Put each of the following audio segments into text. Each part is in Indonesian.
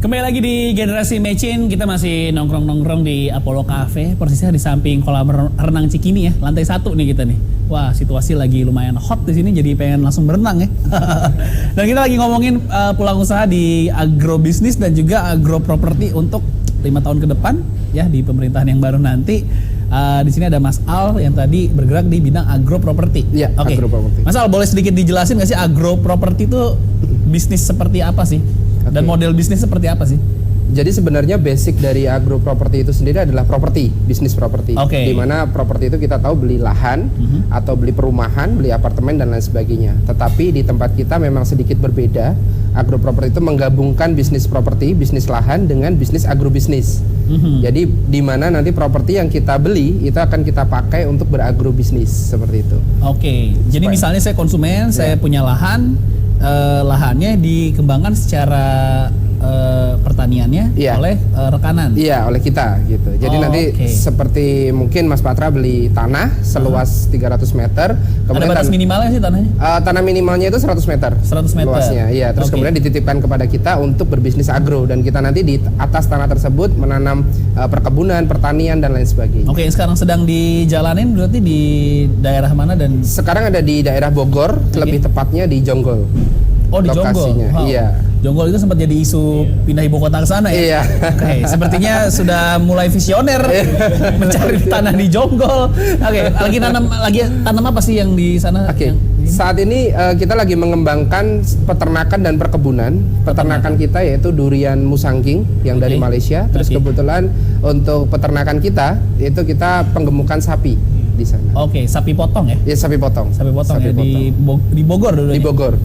Kembali lagi di Generasi Mecin, kita masih nongkrong-nongkrong di Apollo Cafe, persisnya di samping kolam renang Cikini ya, lantai 1 nih kita nih. Wah, situasi lagi lumayan hot di sini, jadi pengen langsung berenang ya. Dan kita lagi ngomongin peluang usaha di agrobisnis dan juga agroproperti untuk 5 tahun ke depan ya di pemerintahan yang baru nanti. Di sini ada Mas Al yang tadi bergerak di bidang agroproperti. Iya, Oke. agroproperti. Mas Al, boleh sedikit dijelasin nggak sih agroproperti itu bisnis seperti apa sih? Dan model bisnis seperti apa sih? Jadi sebenarnya basic dari agroproperti itu sendiri adalah properti, bisnis properti. Oke. Di mana properti itu kita tahu beli lahan atau beli perumahan, beli apartemen dan lain sebagainya. Tetapi di tempat kita memang sedikit berbeda. Agroproperti itu menggabungkan bisnis properti, bisnis lahan dengan bisnis agrobisnis. Jadi di mana nanti properti yang kita beli itu akan kita pakai untuk beragrobisnis seperti itu. Oke. Jadi misalnya saya konsumen, saya punya lahan, lahannya dikembangkan secara pertaniannya oleh rekanan. Iya, oleh kita gitu. Jadi nanti seperti mungkin Mas Patra beli tanah seluas 300 meter. Ada batas minimalnya sih tanahnya? Tanah minimalnya itu 100 meter. 100 meter. Luasnya, iya. Terus kemudian dititipkan kepada kita untuk berbisnis agro dan kita nanti di atas tanah tersebut menanam perkebunan, pertanian dan lain sebagainya. Oke, sekarang sedang dijalanin berarti di daerah mana dan? Sekarang ada di daerah Bogor, lebih tepatnya di Jonggol. Oh, di lokasinya. Jonggol. Wow. Iya. Jonggol itu sempat jadi isu pindah ibu kota ke sana ya. Iya. Oke, sepertinya sudah mulai visioner mencari tanah di Jonggol. Oke, lagi tanam apa sih yang di sana? Oke. Saat ini kita lagi mengembangkan peternakan dan perkebunan. Peternakan kita yaitu durian musangking yang dari Malaysia. Terus kebetulan untuk peternakan kita itu kita penggemukan sapi di sana. Oke, sapi potong ya? Ya, sapi potong. Sapi potong ya di Bogor dulu. Di Bogor.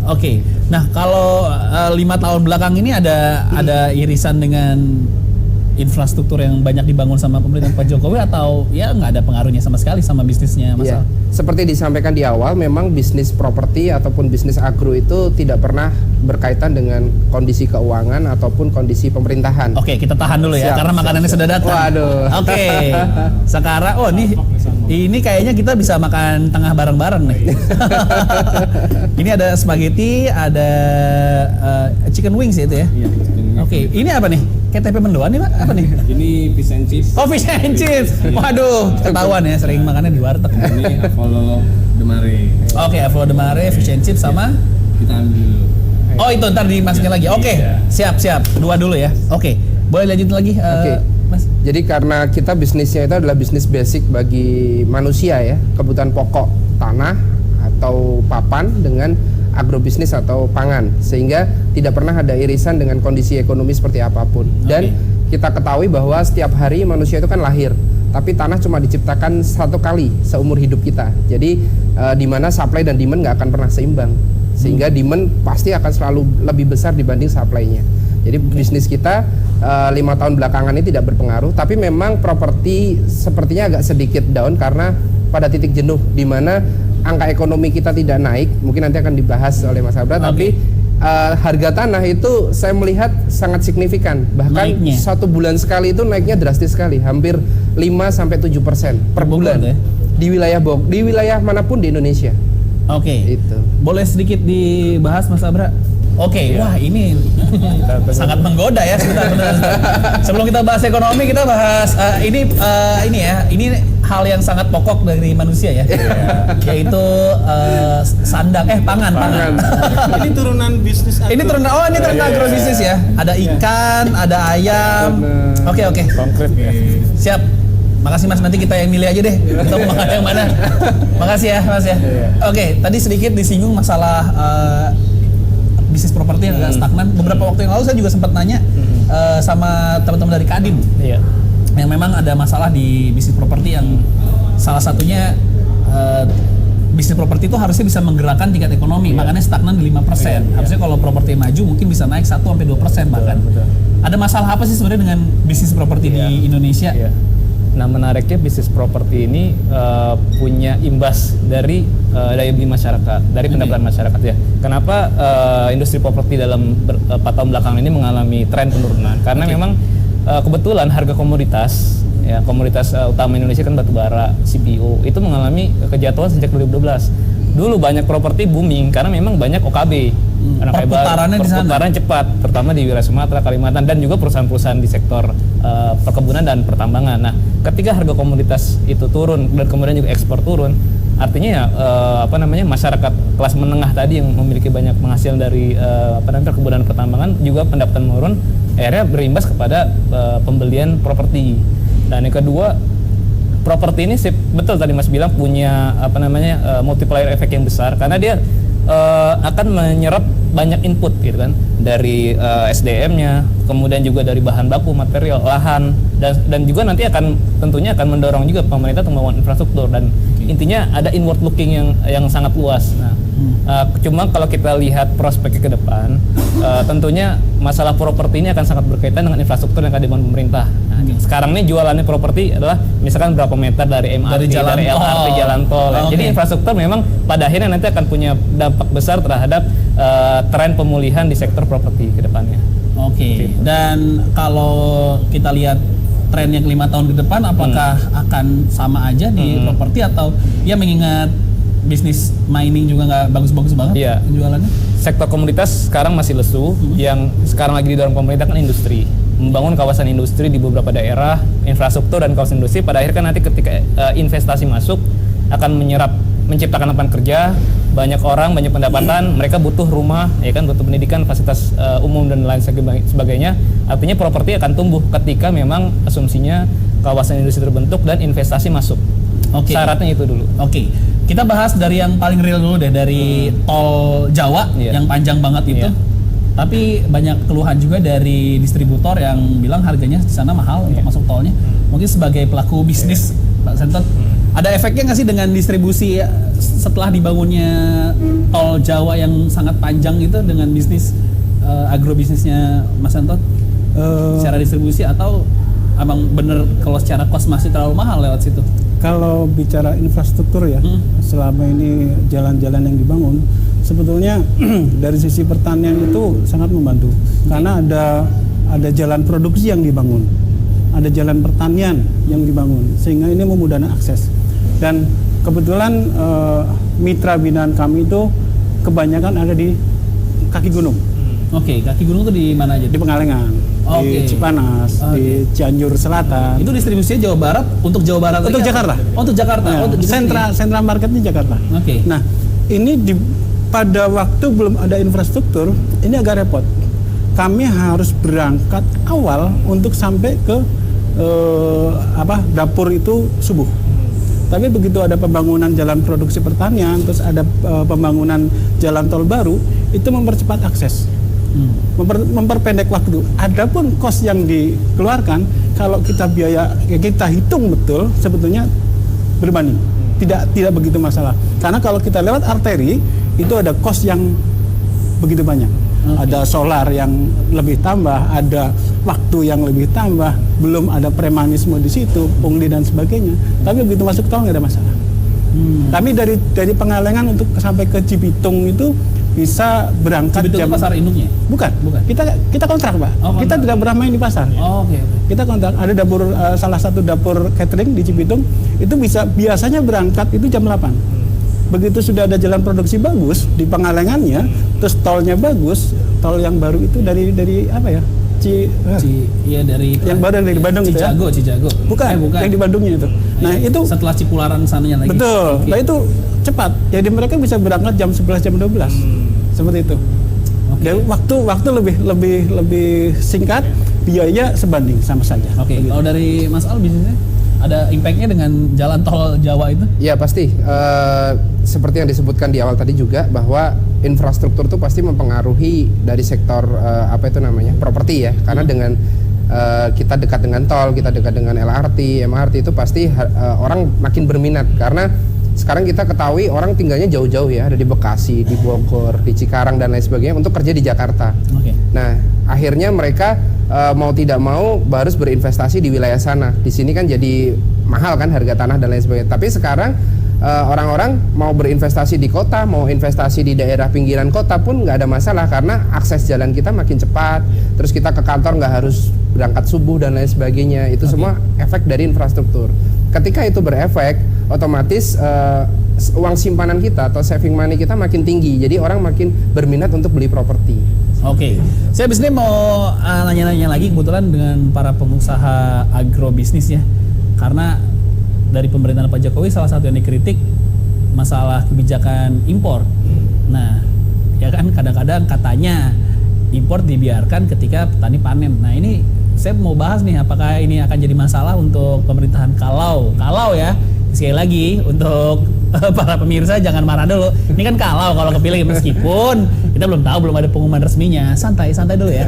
Oke, nah kalau 5 tahun belakang ini ada irisan dengan infrastruktur yang banyak dibangun sama pemerintahan Pak Jokowi atau ya nggak ada pengaruhnya sama sekali sama bisnisnya Mas Al? Seperti disampaikan di awal, memang bisnis properti ataupun bisnis agro itu tidak pernah berkaitan dengan kondisi keuangan ataupun kondisi pemerintahan. Oke, kita tahan dulu ya, karena makanannya sudah datang. Waduh. Oke, sekarang ini kayaknya kita bisa makan tengah bareng-bareng nih. Ini ada spaghetti, ada chicken wings ya itu ya? Iya, chicken wings. Oke, ini apa nih? Kayak tempe mendoan nih Pak? Apa nih? Ini fish and chips. Oh, fish and chips. Waduh, ketahuan ya sering makannya di warteg. Ini Apollo de Mare. Oke, Apollo de Mare, fish and chips sama? Kita ambil dulu. Oh, itu ntar dimasukin lagi. Oke, siap. Dua dulu ya. Oke, boleh lanjut lagi Mas? Jadi karena kita bisnisnya itu adalah bisnis basic bagi manusia ya, kebutuhan pokok tanah atau papan dengan agrobisnis atau pangan, sehingga tidak pernah ada irisan dengan kondisi ekonomi seperti apapun. Dan kita ketahui bahwa setiap hari manusia itu kan lahir, tapi tanah cuma diciptakan satu kali seumur hidup kita. Jadi di mana supply dan demand nggak akan pernah seimbang, sehingga demand pasti akan selalu lebih besar dibanding supply-nya. Jadi bisnis kita 5 tahun belakangan ini tidak berpengaruh, tapi memang properti sepertinya agak sedikit down karena pada titik jenuh di mana angka ekonomi kita tidak naik. Mungkin nanti akan dibahas oleh Mas Abra, tapi harga tanah itu saya melihat sangat signifikan. Bahkan naiknya 1 bulan sekali itu naiknya drastis sekali, hampir 5-7% per bulan ya? Di wilayah manapun di Indonesia. Oke. Itu. Boleh sedikit dibahas Mas Abra? Oke, wah ini sangat menggoda ya sebentar. Sebelum kita bahas ekonomi, kita bahas ini hal yang sangat pokok dari manusia ya, yaitu pangan. Ini turunan bisnis agro. Ini turunan agrobisnis ya. Ada ikan, ada ayam. Oke. Konkret ya. Siap. Makasih Mas, nanti kita yang milih aja deh. Kita mau makan yang mana. Makasih ya Mas ya. Oke, tadi sedikit disinggung masalah bisnis properti yang agak stagnan. Beberapa waktu yang lalu saya juga sempat nanya sama teman-teman dari Kadin, yang memang ada masalah di bisnis properti yang salah satunya bisnis properti itu harusnya bisa menggerakkan tingkat ekonomi, makanya stagnan di 5%. Harusnya kalau properti maju mungkin bisa naik 1-2% bahkan. Ada masalah apa sih sebenarnya dengan bisnis properti di Indonesia? Nah, menariknya bisnis properti ini punya imbas dari daya beli masyarakat, dari pendapatan masyarakat ya. Kenapa industri properti dalam 4 tahun belakangan ini mengalami tren penurunan? Karena memang kebetulan harga komoditas utama Indonesia kan batu bara, CPO, itu mengalami kejatuhan sejak 2012. Dulu banyak properti booming karena memang banyak OKB. Karena kayak Perputarannya di sana. perputaran cepat, terutama di wilayah Sumatera, Kalimantan, dan juga perusahaan-perusahaan di sektor perkebunan dan pertambangan. Nah, ketika harga komoditas itu turun dan kemudian juga ekspor turun, artinya ya masyarakat kelas menengah tadi yang memiliki banyak penghasilan dari perkebunan dan pertambangan juga pendapatan menurun, akhirnya berimbas kepada pembelian properti. Dan yang kedua, properti ini betul tadi Mas bilang punya multiplier efek yang besar karena dia akan menyerap banyak input gitu kan, dari SDM-nya, kemudian juga dari bahan baku, material, lahan, dan juga nanti tentunya akan mendorong juga pemerintah untuk membangun infrastruktur, dan intinya ada inward looking yang sangat luas. Nah, cuma kalau kita lihat prospeknya ke depan, tentunya masalah properti ini akan sangat berkaitan dengan infrastruktur yang akan dibangun pemerintah. Nah, sekarang nih jualannya properti adalah misalkan berapa meter dari MRT, dari LRT, jalan tol. Jadi infrastruktur memang pada akhirnya nanti akan punya dampak besar terhadap tren pemulihan di sektor properti ke depannya. Oke. Dan kalau kita lihat tren yang 5 tahun ke depan, apakah akan sama aja di properti atau ya mengingat bisnis mining juga nggak bagus-bagus banget jualannya? Sektor komoditas sekarang masih lesu, yang sekarang lagi didorong pemerintah kan industri. Membangun kawasan industri di beberapa daerah, infrastruktur dan kawasan industri, pada akhirnya kan nanti ketika investasi masuk akan menciptakan lapangan kerja, banyak orang, banyak pendapatan, mereka butuh rumah, ya kan, butuh pendidikan, fasilitas umum dan lain sebagainya. Artinya properti akan tumbuh ketika memang asumsinya kawasan industri terbentuk dan investasi masuk. Syaratnya itu dulu. Kita bahas dari yang paling real dulu deh, dari tol Jawa yang panjang banget itu. Tapi banyak keluhan juga dari distributor yang bilang harganya di sana mahal untuk masuk tolnya. Mungkin sebagai pelaku bisnis, Pak Sentot, ada efeknya nggak sih dengan distribusi setelah dibangunnya tol Jawa yang sangat panjang itu dengan bisnis agrobisnisnya Mas Sentot? Secara distribusi, atau abang bener kalau secara cost masih terlalu mahal lewat situ? Kalau bicara infrastruktur ya, selama ini jalan-jalan yang dibangun, sebetulnya dari sisi pertanian itu sangat membantu. Karena ada jalan produksi yang dibangun, ada jalan pertanian yang dibangun, sehingga ini memudahkan akses. Dan kebetulan mitra binaan kami itu kebanyakan ada di kaki gunung. Kaki gunung itu di mana aja? Di Pengalengan, di Cipanas, di Cianjur Selatan. Itu distribusinya Jawa Barat, untuk Jawa Barat Untuk lagi, Jakarta. Untuk Jakarta. Ya, sentra marketnya Jakarta. Nah, ini pada waktu belum ada infrastruktur, ini agak repot. Kami harus berangkat awal untuk sampai ke dapur itu subuh. Tapi begitu ada pembangunan jalan produksi pertanian, terus ada pembangunan jalan tol baru, itu mempercepat akses. Memperpendek waktu. Adapun kos yang dikeluarkan, kalau kita hitung betul, sebetulnya berbanding. Tidak begitu masalah. Karena kalau kita lewat arteri, itu ada kos yang begitu banyak. Ada solar yang lebih tambah, ada waktu yang lebih tambah, belum ada premanisme di situ, pungli dan sebagainya. Tapi begitu masuk tol nggak ada masalah. Kami dari Pengalengan untuk sampai ke Cibitung itu bisa berangkat Cibitung itu pasar induknya? Bukan. Kita kontrak, Pak. Kita tidak pernah main di pasar. Kita kontrak. Ada dapur, salah satu dapur catering di Cibitung itu biasanya berangkat itu jam 8. Begitu sudah ada jalan produksi bagus di Pengalengannya, terus tolnya bagus, tol yang baru itu dari apa ya? Dari yang baru dari Bandung itu ya? Cijago. Bukan, yang di Bandungnya itu. Nah, itu setelah Cipularang sananya lagi. Betul. Nah, itu cepat. Jadi mereka bisa berangkat jam 11, jam 12. Seperti itu. Dan waktu lebih singkat, biaya sebanding sama saja. Kalau dari Mas Al bisnisnya ada impact-nya dengan jalan tol Jawa itu? Ya pasti. Seperti yang disebutkan di awal tadi juga, bahwa infrastruktur itu pasti mempengaruhi dari sektor properti ya. Karena dengan kita dekat dengan tol, kita dekat dengan LRT, MRT, itu pasti orang makin berminat. Karena sekarang kita ketahui orang tinggalnya jauh-jauh ya, ada di Bekasi, di Bogor, di Cikarang dan lain sebagainya, untuk kerja di Jakarta. Nah, akhirnya mereka mau tidak mau harus berinvestasi di wilayah sana. Di sini kan jadi mahal kan harga tanah dan lain sebagainya. Tapi sekarang orang-orang mau berinvestasi di kota, mau investasi di daerah pinggiran kota pun nggak ada masalah, karena akses jalan kita makin cepat. Terus kita ke kantor nggak harus berangkat subuh dan lain sebagainya. Itu semua efek dari infrastruktur. Ketika itu berefek, otomatis uang simpanan kita atau saving money kita makin tinggi. Jadi orang makin berminat untuk beli properti. Oke, saya abis ini mau nanya-nanya lagi kebetulan dengan para pengusaha agrobisnis ya. Karena dari pemerintahan Pak Jokowi salah satu yang dikritik masalah kebijakan impor. Nah, ya kan kadang-kadang katanya impor dibiarkan ketika petani panen. Nah, ini saya mau bahas nih apakah ini akan jadi masalah untuk pemerintahan kalau ya. Sekali lagi untuk para pemirsa jangan marah dulu. Ini kan kalau kepilih meskipun kita belum tahu, belum ada pengumuman resminya. Santai dulu ya.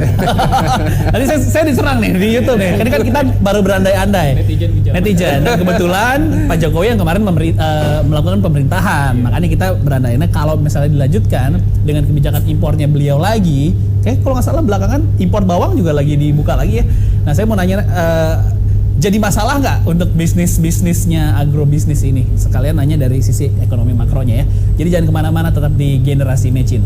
Tadi saya diserang nih di YouTube nih. Kan kita baru berandai-andai. Netizen. Dan kebetulan Pak Jokowi yang kemarin melakukan pemerintahan. Makanya kita berandai-andai kalau misalnya dilanjutkan dengan kebijakan impornya beliau lagi. Kayak kalau nggak salah belakangan impor bawang juga lagi dibuka lagi ya. Nah, saya mau nanya jadi masalah nggak untuk bisnisnya agrobisnis ini? Sekalian nanya dari sisi ekonomi makronya ya. Jadi jangan kemana-mana, tetap di Generasi Mecin.